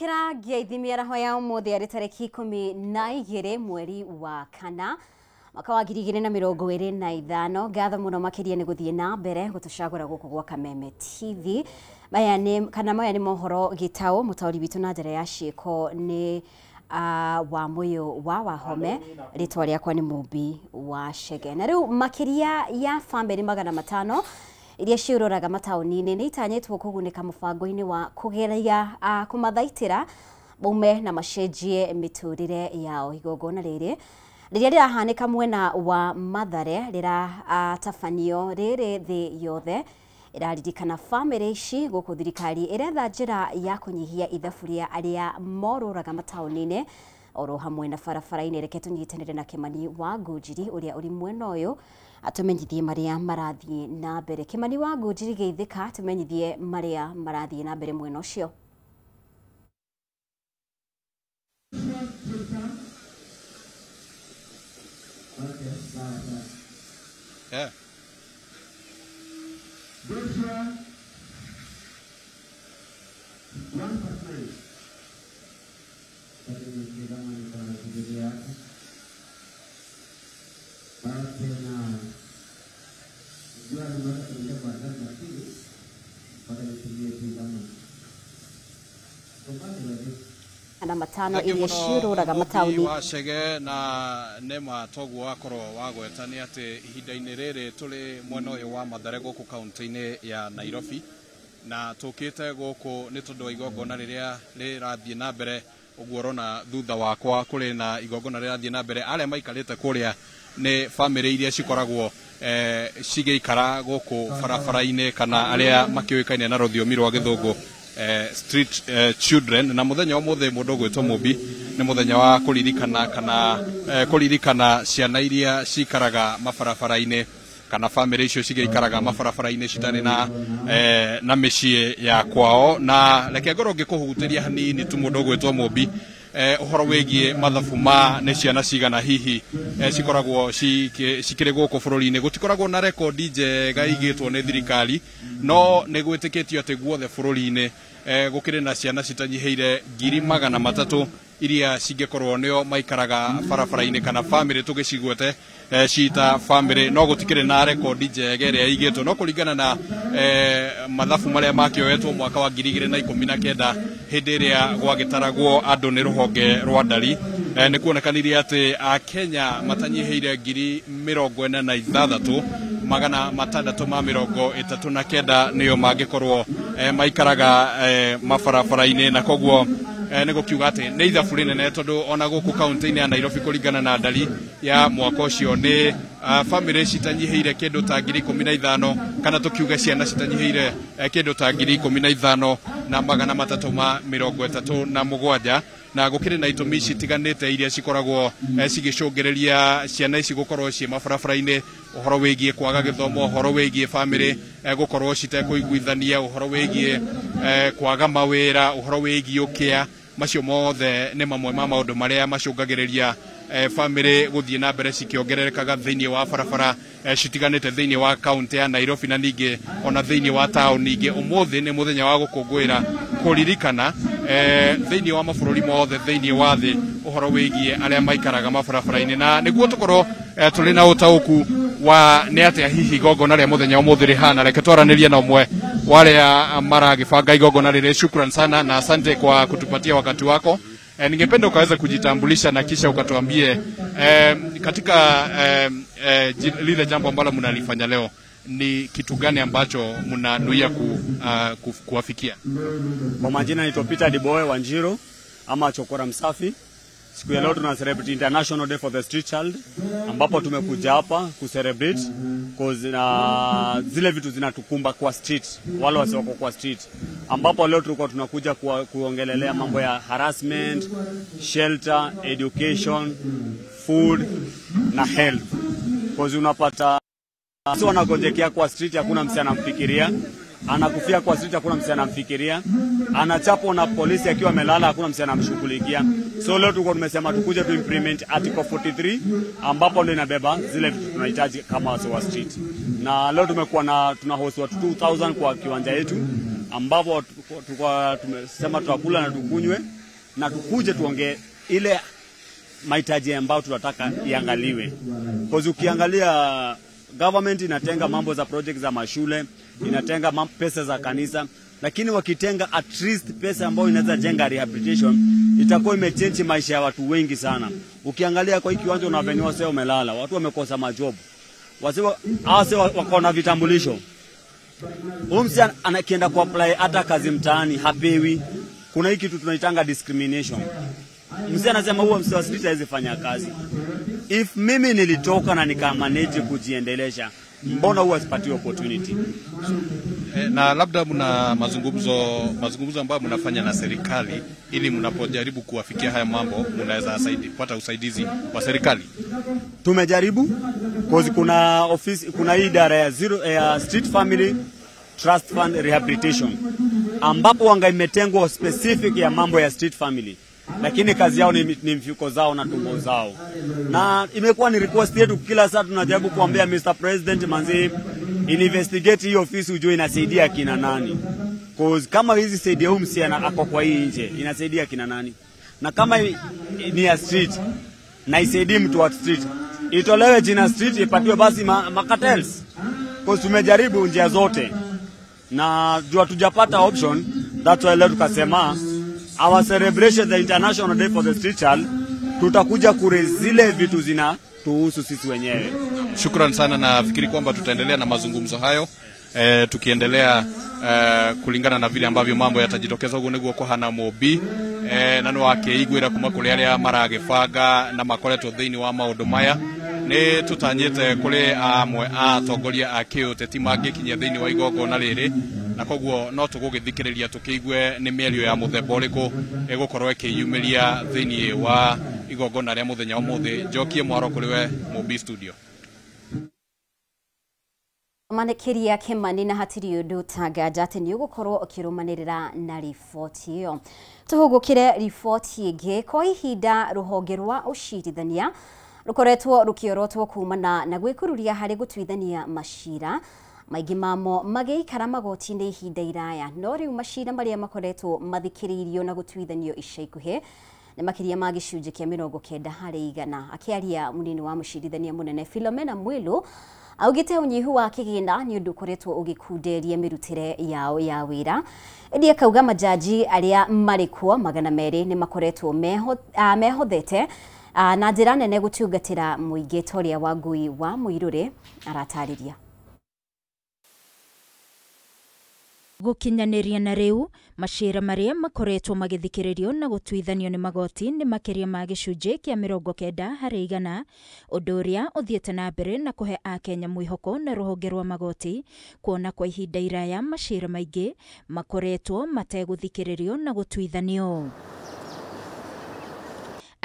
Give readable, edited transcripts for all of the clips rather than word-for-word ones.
Twakira giaithimia hoya umuthi ari tariki 12 mweri wa kana mwaka wa 2025. Gatho muno makiria ni guthie na mbere gutucagura guku gwa Kameme TV. Maya ni mohoro gitao mutauri bitu na njira ya ciiko ni wa muyo wa Wahome ritwa riakwa ni Mumbi wa Chege. Na riu makiria ya family 500 iria ciuroraga matauni-ini ni itanyetwo kugunika mubango-ini wa kugeria kumathaitira baume na macenjie miturire yao. Igongona riri riria rirahanika mwena wa Mathare riratabanio riri thi yothe iraririkana family ici guku thirikari iretha njira ya kunyihia ithaburia aria moruraga matauni-ini oro hamwe na barabara-ini. Reke tunyitanire na Kimani wa Ngunjiri uria uri mwena uyu atumenyithie maria marathie na mbere. Kimani wa Ngunjiri geithika tumenyithie maria marathie na mbere mwena ucio. Yeah. Ana matano iria ciururaga matauni wa Chege na nema togu wakoro wagwetani ati ihinda-ini riri turi mwena uyu wa Mathare guku kaunti-ini ya Nairobi na tukite guku ni tondu igongona riria rirathie na mbere. Uguo rona thutha wakwa kuri na igongona rirathie na mbere. Aria maikarite kuria ni family iria cikoragwo cigeikara guku barabara-ini kana aria makiuikaine na ruthiomi rwa Githungu street children. Na muthenya omothe mundu gwetwo Mumbi ni muthenya wa kuririkana kana kuririkana ciana iria cikaraga mabarabara-ini kana family icio cigeikaraga mabarabara-ini citari na micii ya kwao. Na reke ngoro ngikuhutiria hanini tu mundu gwetwo Mumbi uhoro wigie mathabu ma ni ciana cigana hihi cikoragwo cikire guku bururi-ini. Gutikoragwo na rekondi njega igitwo ni thirikari, no ni gwitikitio ati guothe bururi-ini gukire na ciana citanyiheire 300,000 iria cingekorwo nio maikaraga barabara-ini kana family tugicigwete cita family, no gutikire na rekondi njega iria igitwo. No kuringana na mathabu maria makioetwo mwaka wa 2019 hindi iria gwagitaragwo andu ni ruhonge rwa ndari ni kuonekanirie ati Akenya matanyiheire 46,639 niyo mangikorwo maikaraga mabarabara-ini. Na koguo ni gukiuga ati ni ithabu rinene tondu ona guku kaunti-ini ya Nairobi kuringana na ndari ya mwaka ucio ni family citanyiheire kindu ta 15,000 kana tukiuga ciana citanyiheire kindu ta 15,000 na 337 na gukire na itumi citiganite iria cikoragwo cigicungereria ciana ici gukorwo ci mabarabara-ini. Uhoro wigie kwaga githomo, uhoro wigie family gukorwo citekuiguithania, uhoro wigie kwaga mawira, uhoro wigie ukia. Macio mothe ni mamwe ma maundu maria macungagiriria family guthie na mbere cikiongererekaga thiini wa barabara citiganite thiini wa kaunti ya Nairobi na ningi ona thiini wa town. Ningi umuthi ni muthenya wa gukungwira kuririkana thiini wa mabururi mothe thiini wa thi uhoro wigie aria maikaraga mabarabara-ini. Na niguo tukorwo tuli na utauku wa ni atia hihi igongona ria muthenya umuthi rihana. Reke twaranirie na umwe waria maragibanga igongona riri. Shukran sana na asante kwa kutupatia wakati wako. Ningependa ukaweza kujitambulisha na kisha ukatuambie katika lile jambo ambalo mnalifanya leo ni kitu gani ambacho mnanuia kuwafikia. Kwa majina naitwa Peter Diboe Wanjiru ama Chokora Msafi. Siku ya leo tuna celebrate International Day for the Street Child, ambapo tumekuja hapa ku celebrate cause zile vitu zinatukumba kwa street, wale wasioko kwa street, ambapo leo tulikuwa tunakuja kuongelelea mambo ya harassment, shelter, education, food na health. Cause unapata sio wanagojekea kwa street, hakuna msichana anamfikiria, anakufia kwa street, hakuna msichana anamfikiria, anachapwa na polisi akiwa amelala, hakuna msichana anamshughulikia. So leo tulikuwa tumesema tukuje tu implement article 43 ambapo ndio inabeba zile vitu tunahitaji kama watu wa street. Na leo tumekuwa na tuna host watu 2000 kwa kiwanja yetu ambapo tumesema tutakula na tukunywe na tukuje tuongee ile mahitaji ambayo tunataka iangaliwe. Because ukiangalia government inatenga mambo za project za mashule, inatenga pesa za kanisa, lakini wakitenga at least pesa ambayo inaweza jenga rehabilitation, itakuwa imechange maisha ya watu wengi sana. Ukiangalia kwa hii kiwanja unaveniwa sasa umelala, watu wamekosa majob. Wase wako na vitambulisho. Msi anakienda ku apply hata kazi mtaani hapewi. Kuna hiki kitu tunaitanga discrimination. Msi anasema huo msi wa street hawezi fanya kazi. If mimi nilitoka na nikamanage kujiendelesha, mbona huwa sipati opportunity? Na labda mna mazungumzo ambayo mnafanya na serikali ili mnapojaribu kuwafikia haya mambo mnaweza kupata usaidizi wa serikali? Tumejaribu because kuna office, kuna idara ya Street Family Trust Fund Rehabilitation ambapo wanga imetengwa specific ya mambo ya street family, lakini kazi yao ni mfuko zao na tumbo zao. Na imekuwa ni request yetu kila saa tunajaribu kuambia Mr. President manzi investigate hii ofisi ujue inasaidia kina nani. Cause kama hizi saidia msichana ako kwa hii nje inasaidia kina nani? Na kama ni ya street na isaidie mtu wa street, itolewe jina street ipatiwe basi makatels. Cause tumejaribu njia zote na jua tujapata option, that's why leo tukasema our celebration the International Day for the Street Child tutakuja kurezile vitu zina tuhusu sisi wenyewe. Shukran sana, na nafikiri kwamba tutaendelea na mazungumzo hayo tukiendelea kulingana na vile ambavyo mambo yatajitokeza huko neguo kwa hana mobi na no akeigwira kuma kuri aria maragifanga na makoretwo thiini wa maundu maya ni tutanyite kuri amwe atongoria akiuteti magikinyia thiini wa igongona riri, na koguo no tugugithikiriria tukiigwe ni mĩario ya muthemba uriku egukorwo ikiyumiria thiini wa igongona ria muthenya umuthi. Njokie Mwaro kuri we Mobi Studio. Manekiria Kimani na hatiri undu tangaja ati ni ugukorwo ukirumanirira na riboti iyo. Tuhugukire riboti ingi kwa ihinda ruhonge rwa ucirithania rukoretwo rukiorotwo kumana na gwikururia hari gutwithania mashira maingi mamo magiikara magoti-ini ihinda iraya, no riu mashira maria makoretwo mathikiriirio na gutwithanio ica ikuhi ni makiria ma gicunji kia 90 hari igana. Akiaria munini wa mucirithania munene Philomena Mwilu augite unyihu wa kigina ni undu ukoretwo ugikunderia mirutire yao ya wira. Indi akauga majaji aria marikuo 200 ni makoretwo mehothete na njira nene gutungatira muingi toria wa ngui wa Muiruri aratariria. Gukinyaniria na riu mashira maria makoretwo magithikiririo na gutwithanio ni magoti ni makiria ma gicunji kia 90 hari igana, undu uria uthiete na mbere na kuhe Akenya mwihoko na ruhonge rwa magoti kuona kwa ihinda iraya mashira maingi makoretwo mateguthikiririo na gutwithanio.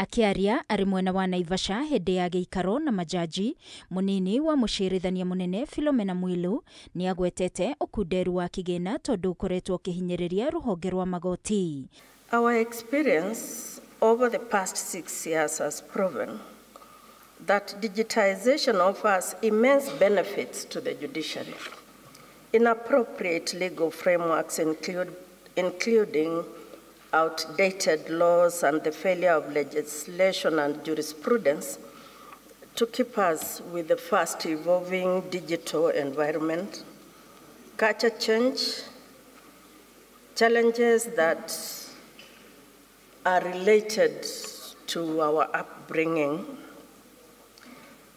Akiaria ari mwena wa Naivasha hindi ya giikaro na majaji, munini wa mucirithania munene Philomena Mwilu ni agwetete ukunderu wa kigina tondu ukoretwo ukihinyiriria ruhonge rwa magoti. Our experience over the past 6 years has proven that digitization offers immense benefits to the judiciary. Inappropriate legal frameworks including outdated laws and the failure of legislation and jurisprudence to keep us with the fast evolving digital environment, culture change, challenges that are related to our upbringing,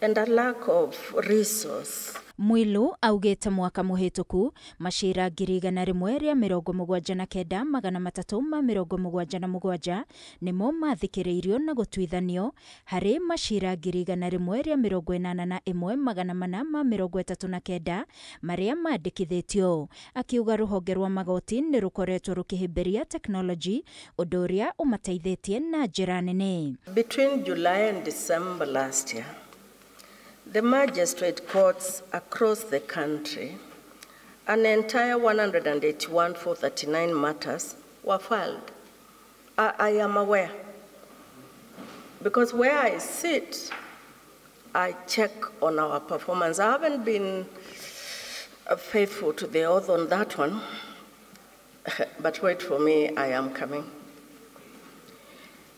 and a lack of resource. Mwilu augite mwaka muhituku mashira 179,377 nimo mathikiriirio na gutwithanio hari mashira 181,439 maria mandikithitio. Akiuga ruhonge rwa magoti ni rukoretwo rukihimbiria technology undu uria umateithitie na njira nene. Between July and December last year, the magistrate courts across the country, an entire 181,439 matters were filed. I am aware, because where I sit, I check on our performance. I haven't been faithful to the oath on that one, but wait for me, I am coming.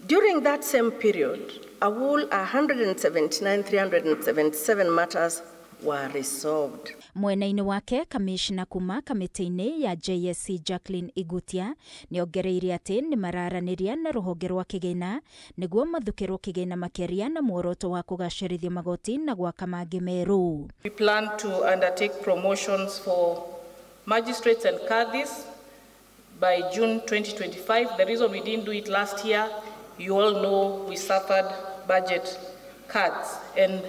During that same period, a whole 179,377 matters were resolved. Mwena-inĩ wake, kamishna kuma kamĩtĩ-inĩ ya JSC Jacqueline Igutia nĩongereire atĩ nĩ mararanĩria na rũhonge rwa kĩgĩna nĩguo mathukĩrwo kĩgĩna makĩria na muoroto wa kũgacĩrithia magoti na gwaka mangĩ merũ. We plan to undertake promotions for magistrates and cadis by June 2025. The reason we didn't do it last year, you all know we suffered budget cuts, and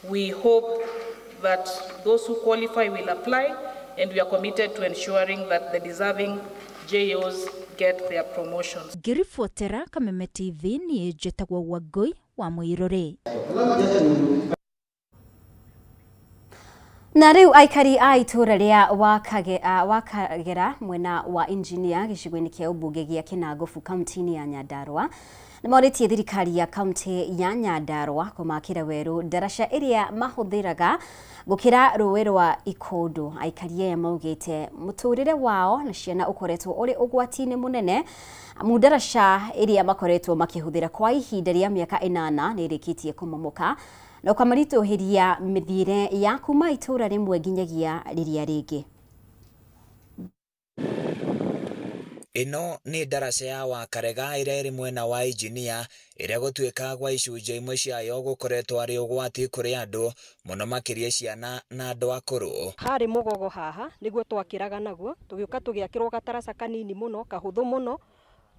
we hope that those who qualify will apply, and we are committed to ensuring that the deserving JOs get their promotions. Ngĩribotera Kameme TV niĩ njĩtagwo Wangui wa Mũirũrĩ. Na rĩu aikari a itũra rĩa Wakagera mwena wa Engineer gĩcigo-inĩ kĩa ũmbunge gĩa Kinangũbu kaunti-inĩ ya Nyandarua nĩmorĩtie thirikari ya kaunti ya Nyandarua kũmakĩra werũ ndaraca ĩrĩa mahũthĩraga gũkĩra rũĩ rwa Ikondo. Aikari aya maugĩte mũtũrĩre wao na ciana ũkoretwo ũrĩ ũgwati-inĩ mũnene amu ndaraca ĩrĩa makoretwo makĩhũthĩra kwa ihinda rĩa mĩaka 8 nĩrĩkĩtie kũmomoka na ũkamaritũhĩria mĩthiĩre ya kuma itũra rĩmwe nginyagia rĩrĩa rĩngĩ. Ino nĩ ndaraca ya Wakarega ĩrĩa ĩrĩ mwena wa Engineer ĩrĩa gũtuĩka gwa icunjĩ imwe ciayo gũkoretwo arĩ ũgwati kũrĩ andũ mũno makĩria ciana na andũ akũrũ. Harĩ mũgogo haha nĩguo twakĩraga naguo tũgĩũka tũgĩakĩrwo gataraca kanini mũno kahũthũ mũno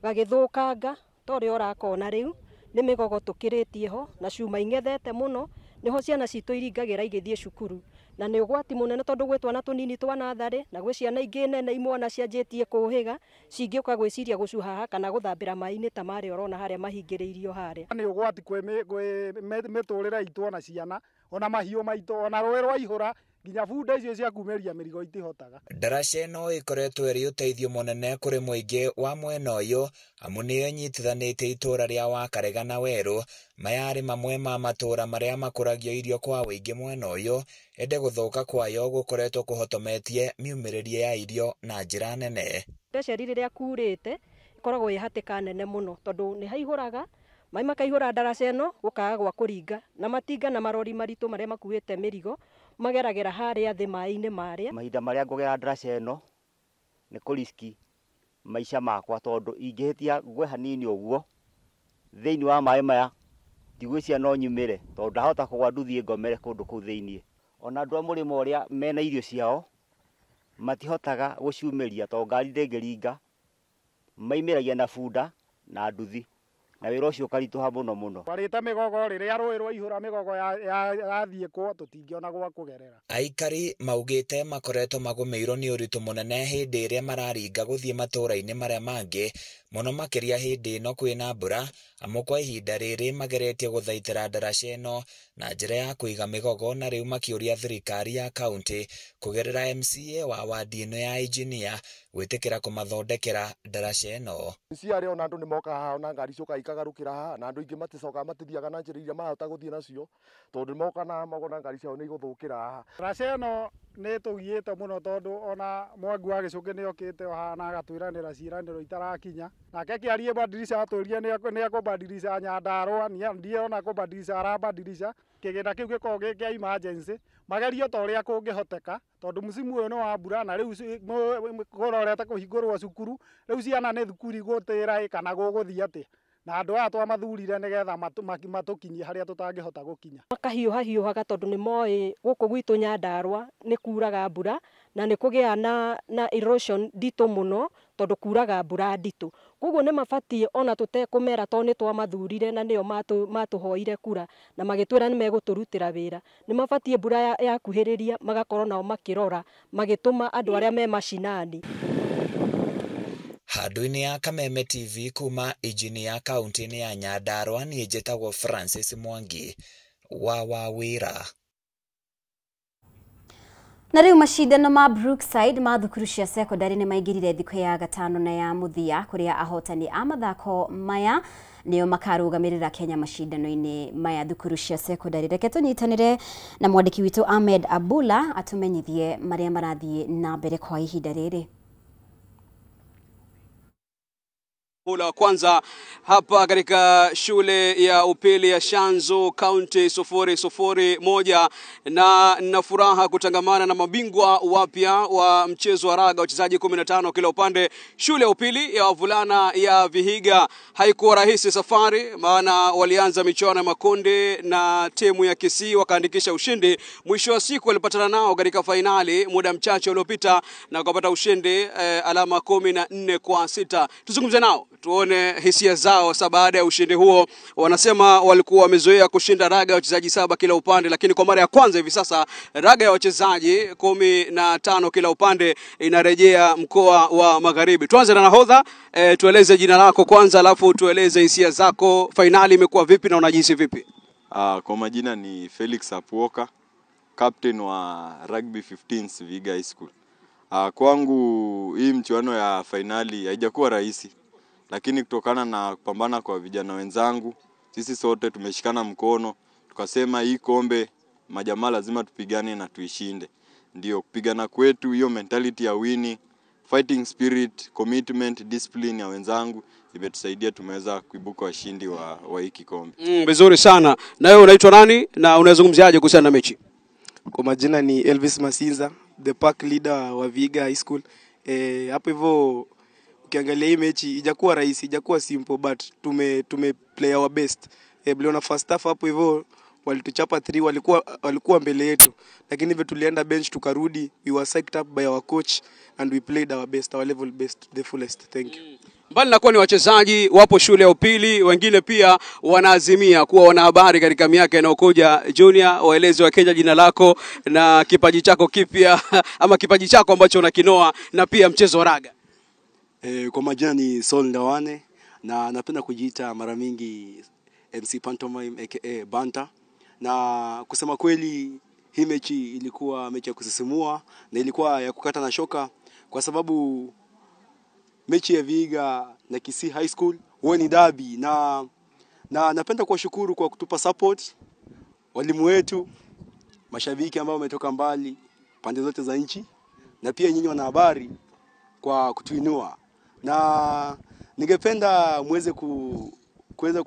gagĩthũkanga torĩa ũrakona rĩu nĩ mĩgogo tũkĩrĩtie ho na cuma ing'ethete mũno niho ciana citũ iringagĩra igĩthiĩ cukuru na nĩ ũgwati mũnene tondũ gwĩ twana tũnini twa natharĩ na gwĩ ciana ingĩ nene imwana cianjĩtie kũhĩga cingĩũka gwĩciria gũcuha haha kana gũthambĩra maĩ-inĩ ta marĩa ũrona harĩa mahingĩrĩirio harĩa. Nĩ ũgwati kwĩ mĩtũrĩre itũ ona ciana ona mahiũ maitũ ona rũĩ rwa ihũra nginya bunda icio cia kumĩria mĩrigo itihotaga. Ndaraca ĩno ĩkoretwo ĩrĩ ũteithio mũnene kũrĩ mũingĩ wa mwena ũyũ amu nĩyo ĩnyitithanĩtie itũra rĩa Wakarega na werũ maya arĩ mamwe ma matũra marĩa makũragio irio kwa wĩingĩ mwena ũyũ ende gũthũka kwayo gũkoretwo kũhotometie miumĩrĩrie ya irio na njĩra nene. Ndeceri rĩrĩa kurĩte ikoragwo ĩhatĩka nene mũno tondũ nĩ haihũraga maĩ makaihũra ndaraca ĩno gũkaga gwa kũringa na matinga na marori maritũ marĩa makuĩte mĩrigo mageragĩra harĩa thĩ maĩ-inĩ marĩa. Mahinda marĩa ngũgera ndaraca ĩno nĩ kũriski maica makwa tondũ ingĩhĩtia ngwe hanini ũguo thĩinĩ wa maĩ maya ndigwĩcia no nyumĩre tondũ ndahota kũgwa nduthiĩ ngomere kũndũ kũu thĩinĩ. Ona andũ a mũrĩmo ũrĩa mena irio ciao matihotaga gũciumĩria tondũ ngari ndĩngĩringa maimĩragia na bunda na nduthi na wĩra ũcio ũkaritũha mũno mũno. Twarĩte mĩgogo rĩrĩa rũĩ rwa ihũra mĩgogo yathiĩ kwo tũtingĩona gwa kũgerera. Aikari maugĩte makoretwo magũmĩirwo nĩ ũritũ mũnene hĩndĩ ĩrĩa mararinga gũthiĩ matũra-inĩ marĩa mangĩ mũno makĩria hĩndĩ ĩno kwĩna mbura amu kwa ihinda rĩrĩ mageretie gũthaitĩra ndaraca ĩno na njĩra ya kũiga mĩgogo na rĩu makĩũria thirikari ya kaunti kũgerera MCA wa wadi ĩno ya Engineer gwĩtĩkĩra kũmathondekera ndaraca ĩno. Ciarĩ ona andũ nĩmoka haha na ngari coka ikagarũkĩra haha na andũ ingĩ maticoka matithiaga na njĩra iria mahota gũthiĩ nacio tondũ nĩmoka na magona ngari ciao nĩ igũthũkĩra haha. Ndaraca ĩno nĩ tũgiĩte mũno tondũ ona Mwangi wa Gĩcũngĩ nĩ okĩte haha na agatwĩranĩra ciĩranĩro itarakinya nake kĩarie badirisha atũria nĩ akũbadirisha Nyandarua ndiona kũbadirisha arabadirisha kĩgĩna kĩu gĩkoragwo gĩ kĩa emergency magerio ta ũrĩa kũngĩhoteka tondũ msimu ũyũ nĩ wa mbura na rĩu kũrorete kũhingũrwo cukuru rĩu ciana nĩ thukuru igũtĩra kana gũgũthiĩ atĩa na andũ aya twamathurire nĩgetha matũkinyie harĩa tũtangĩhota gũkinya. Makahiũhaga tondũ nĩ moĩ gũkũ gwitũ Nyandarua nĩ kuraga mbura na nĩ kũgĩa na erosion nditũ mũno tondũ kuraga mbura nditũ. Koguo nĩ mabatiĩ ona tũtekũmera tondũ nĩ twamathurire na nĩo matũhoire kura na magĩtwĩra nĩ megũtũrutĩra wĩra. Nĩ mabatiĩ mbura yakuhĩrĩria magakorwo nao makĩrora magĩtũma andũ arĩa me mashinani. Handũ-inĩ ya Kameme TV kuma Engineer kaunti-inĩ ya Nyandarua niĩ njĩtagwo Francis Mwangi wa wĩra. Na rĩu macindano ma Brookside ma thukuru cia secondary nĩ maingĩrire thikũ ya gatano na ya mũthia kũrĩa ahotani a mathako maya nĩo makarũgamĩrĩra Kenya macindano-inĩ maya thukuru cia secondary. Reke tũnyitanĩre na mwandĩki witũ Ahmed Abula atũmenyithie marĩa marathiĩ na mbere kwa ihinda rĩrĩ. Hula wa kwanza hapa katika shule ya upili ya Shanzu County 001, na furaha kutangamana na mabingwa wapya wa mchezo wa raga, wachezaji 15 kila upande. Shule ya upili ya wavulana ya Vihiga haikuwa rahisi safari, maana walianza michuano ya makundi na timu ya Kisii wakaandikisha ushindi. Mwisho wa siku walipatana nao katika finali muda mchache uliopita na wakapata ushindi alama 14-6. Tuzungumze nao tuone hisia zao baada ya ushindi huo. Wanasema walikuwa wamezoea kushinda raga ya wachezaji 7 kila upande, lakini kwa mara ya kwanza hivi sasa raga ya wachezaji 15 kila upande inarejea mkoa wa Magharibi. Tuanze na nahodha, tueleze jina lako kwanza, alafu tueleze hisia zako. Finali imekuwa vipi na unajihisi vipi? Kwa majina ni Felix Apuoka, captain wa Rugby 15s Vihiga High School. Kwangu hii mchuano ya finali haijakuwa rahisi, lakini kutokana na kupambana kwa vijana wenzangu, sisi sote tumeshikana mkono, tukasema hii kombe majamaa lazima tupigane na tuishinde. Ndio kupigana kwetu, hiyo mentality ya winning, fighting spirit, commitment, discipline ya wenzangu imetusaidia tumeweza kuibuka washindi wa hiki kombe. Vizuri sana. Na wewe unaitwa nani na unazungumziaje kuhusiana na mechi? Kwa majina ni Elvis Masinza, the pack leader wa Vihiga High School. Hapo hivyo ukiangalia hii mechi haijakuwa rahisi, haijakuwa simple, but tume play our best. Bliona first half hapo hivyo walituchapa 3, walikuwa mbele yetu, lakini hivyo tulienda bench tukarudi, we were psyched up by our coach and we played our best, our level best, the fullest. Thank you. Mbali na kuwa ni wachezaji wapo shule ya upili, wengine pia wanaazimia kuwa wanahabari katika miaka inayokuja. Junior, waeleze wa Kenya jina lako na kipaji chako kipya ama kipaji chako ambacho unakinoa na pia mchezo wa raga. Kwa majina ni Saul Ndawane na napenda kujiita mara mingi MC Pantomime aka Banta, na kusema kweli hii mechi ilikuwa mechi ya kusisimua na ilikuwa ya kukata na shoka, kwa sababu mechi ya Vihiga na Kisii High School huwa ni derby, na napenda kuwashukuru kwa kutupa support walimu wetu, mashabiki ambao wametoka mbali pande zote za nchi, na pia nyinyi wanahabari kwa kutuinua, na ningependa muweze kuweza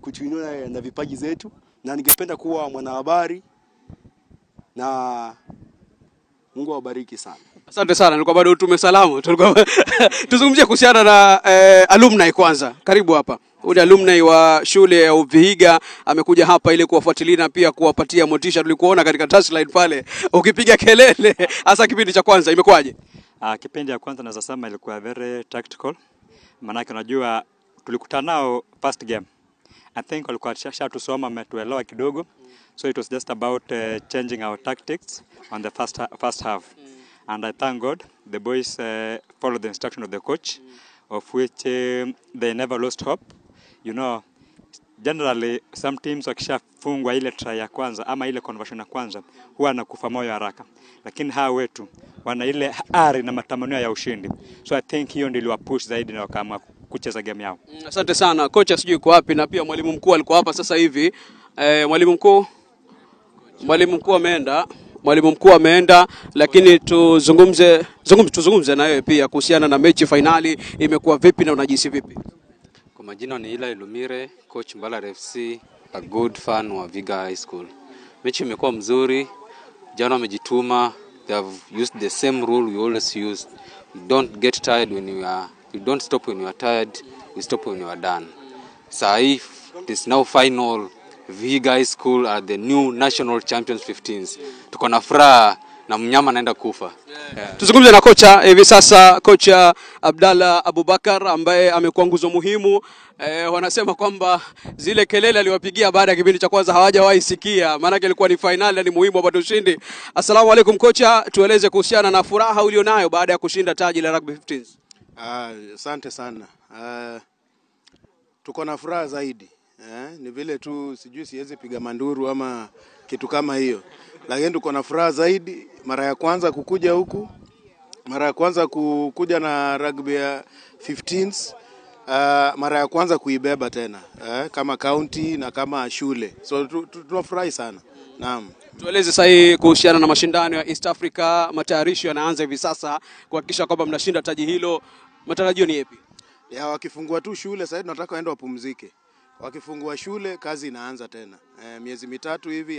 kutuinua na vipaji zetu, na ningependa kuwa mwanahabari, na Mungu awabariki sana. Asante sana. Nilikuwa bado utume salamu. Tuzungumzie kuhusiana na alumni kwanza. Karibu hapa. Ule alumni wa shule ya Vihiga amekuja hapa ili kuwafuatilia na pia kuwapatia motisha. Tulikuona katika touchline pale ukipiga kelele. Hasa kipindi cha kwanza imekwaje? Kipindi ya kwanza naweza sema ilikuwa very tactical. Maana unajua tulikutana nao first game. I think walikuwa tusoma umetuelewa kidogo. So it was just about changing our tactics on the first half. And I thank God the boys followed the instruction of the coach, of which they never lost hope. You know, generally some teams wakishafungwa ile try ya kwanza ama ile conversion ya kwanza huwa nakufa moyo haraka, lakini hawa wetu wana ile ari na matamanio ya ushindi. So I think hiyo ndio iliwapush zaidi na wakaamua kucheza game yao. Asante sana. Kocha sijui yuko wapi, na pia mwalimu mkuu alikuwa hapa sasa hivi. Mwalimu mkuu ameenda, lakini tuzungumze na wewe pia kuhusiana na mechi finali imekuwa vipi na unajihisi vipi? Kwa majina ni Ila Ilumire, coach Mbala FC, a good fan wa Vihiga High School. Mechi imekuwa mzuri, jana wamejituma, they have used the same rule we always use. You don't get tired you don't stop when you are tired, you stop when you are done. Saif, it is now final. Vihiga High School are the new national champions 15s. Tuko na furaha na mnyama anaenda kufa. Tuzungumze na kocha hivi sasa, kocha Abdalla Abubakar ambaye amekuwa nguzo muhimu. Wanasema kwamba zile kelele aliwapigia baada ya kipindi cha kwanza hawajawahi sikia, maana ilikuwa ni finali na ni muhimu wapate ushindi. Asalamu alaykum kocha, tueleze kuhusiana na furaha ulionayo baada ya kushinda taji la Rugby 15s. Asante sana. Tuko na furaha zaidi. Ni vile tu sijui siwezi piga manduru ama kitu kama hiyo, lakini tuko na furaha zaidi. Mara ya kwanza kukuja huku, mara ya kwanza kukuja na rugby ya 15s, mara ya kwanza kuibeba tena kama county na kama shule. So tunafurahi sana. Naam. Tueleze sasa kuhusiana na mashindano ya East Africa, matayarisho yanaanza hivi sasa kuhakikisha kwamba mnashinda taji hilo. Matarajio ni yapi? Ya wakifungua tu shule sasa tunataka waende wapumzike. Wakifungua shule kazi inaanza tena. Miezi mitatu hivi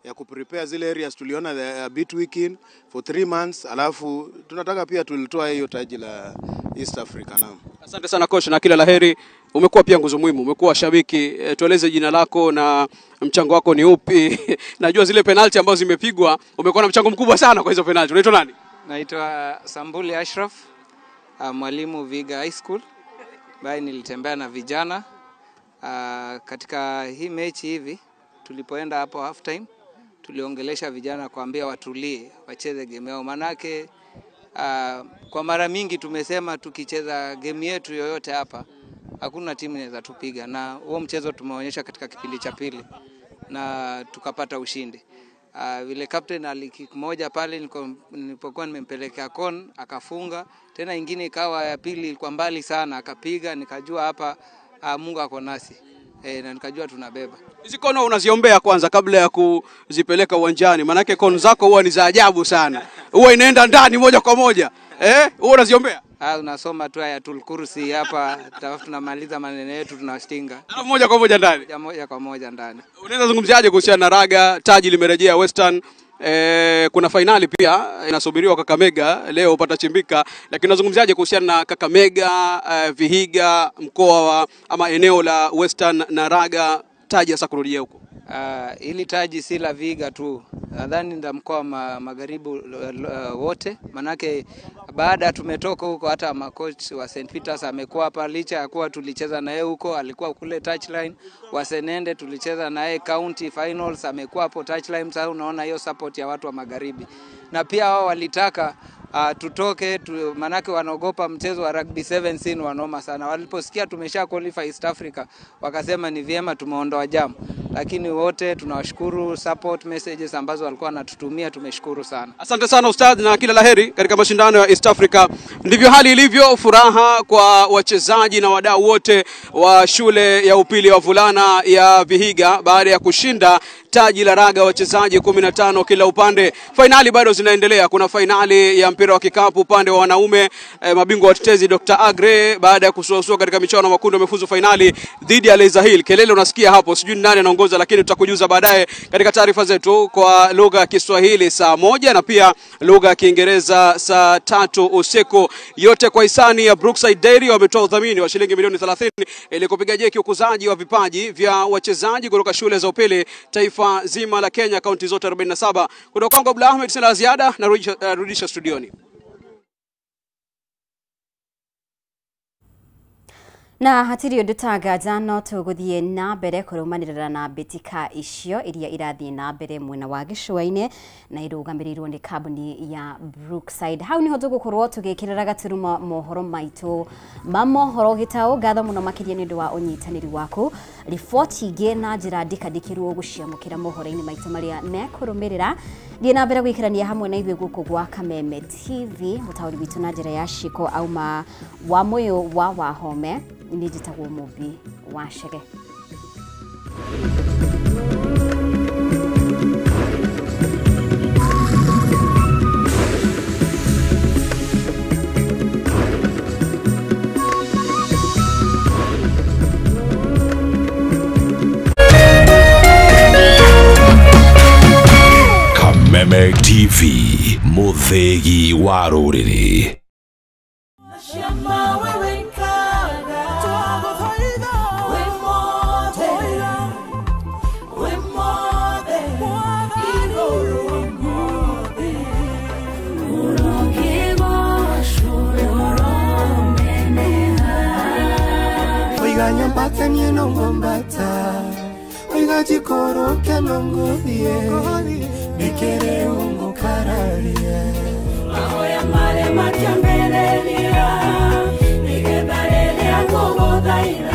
ya kuprepare zile areas tuliona the bit weekend for 3 months, alafu tunataka pia tulitoa hiyo taji la East Africa now. Asante sana coach na kila laheri. Umekuwa pia nguzo muhimu, umekuwa shabiki. Tueleze jina lako na mchango wako ni upi? Najua zile penalty ambazo zimepigwa, umekuwa na mchango mkubwa sana kwa hizo penalty. Unaitwa nani? Naitwa Sambuli Ashraf, mwalimu Viga High School. Baadaye nilitembea na vijana katika hii mechi hivi. Tulipoenda hapo half time, tuliongelesha vijana kuambia watulie, wacheze game yao. Manake kwa mara mingi tumesema tukicheza game yetu yoyote hapa hakuna timu inaweza tupiga, na huo mchezo tumeonyesha katika kipindi cha pili na tukapata ushindi. Vile captain alikick moja pale nilipokuwa nimempelekea kon akafunga, tena ingine ikawa ya pili ilikuwa mbali sana akapiga, nikajua hapa Mungu ako nasi. Na nikajua tunabeba. Hizi kono unaziombea kwanza kabla ya kuzipeleka uwanjani, manake kono zako huwa ni za ajabu sana. Huwa inaenda ndani moja kwa moja. Huwa unaziombea? Unasoma tu Ayatul Kursi hapa, tunamaliza maneno yetu tunastinga. Moja kwa moja ndani. Moja kwa moja ndani. Unaweza zungumziaje kuhusiana na raga? Taji limerejea Western. Kuna finali pia inasubiriwa Kakamega leo upata chimbika, lakini nazungumziaje kuhusiana na Kakamega, Vihiga, mkoa wa ama eneo la Western na raga, taji hasa kurejea huko? Ili taji si la Vihiga tu, nadhani ndio mkoa magharibi wote, manake baada tumetoka huko hata makochi wa St Peters amekuwa hapa, licha ya kuwa tulicheza na yeye huko, alikuwa kule touchline. Wasenende tulicheza na yeye county finals, amekuwa hapo touchline. Sasa unaona hiyo support ya watu wa magharibi, na pia wao walitaka tutoke manake wanaogopa mchezo wa rugby 7 scene, wanoma sana. Waliposikia tumesha qualify East Africa wakasema ni vyema tumeondoa jamu, lakini wote tunawashukuru support messages ambazo walikuwa wanatutumia, tumeshukuru sana. Asante sana ustadhi na kila laheri katika mashindano ya East Africa. Ndivyo hali ilivyo, furaha kwa wachezaji na wadau wote wa shule ya upili ya wavulana ya Vihiga baada ya kushinda taji la raga wachezaji 15 kila upande. Finali bado zinaendelea. Kuna finali ya mpira wa kikapu upande wa wanaume, mabingwa watetezi Dr. Agre baada ya kusuasua katika michuano makundi wamefuzu finali dhidi ya Leza Hill. Kelele unasikia hapo, sijui nani anaongoza, lakini tutakujuza baadaye katika taarifa zetu kwa lugha ya Kiswahili saa 1 na pia lugha ya Kiingereza saa 3 usiku. Yote kwa hisani ya Brookside Dairy, wametoa udhamini wa shilingi milioni 30 ili kupiga jeki ukuzaji wa vipaji vya wachezaji kutoka shule za upili taifa zima la Kenya, kaunti zote 47. Kutoka kwangu Abdullah Ahmed, sina ziada, narudisha studioni. Na hatiri udutagaja no tuguthie na mbere kurumanirira na betika icio iria irathie na mbere mwena wa Gicũa-inĩ na irugamirirwo ni kambuni ya Brookside. Hau niho tugukorwo tugikirira gaturuma mohoro maitu ma mohoro gitao. Ngatho muno makiria ni undu wa unyitaniri waku. Riboti ingi na njira ndikandikirwo guciamukira mohoro-ini maitu maria mekurumirira. Thie na mbere gwikirania hamwe na ithuĩ guku gwa Kameme TV. Mutauri witu na njira ya shiko auma wa moyo wa Wahome ni njitagwo Mubi wa Chege. Kameme TV, muthegi wa rũrĩrĩ. Oiga nyambata ni nongombata, oiga jikoro ke nongodie, nikere ungo kararie. Ahoya mare makiambereria, nige barele akogo daira.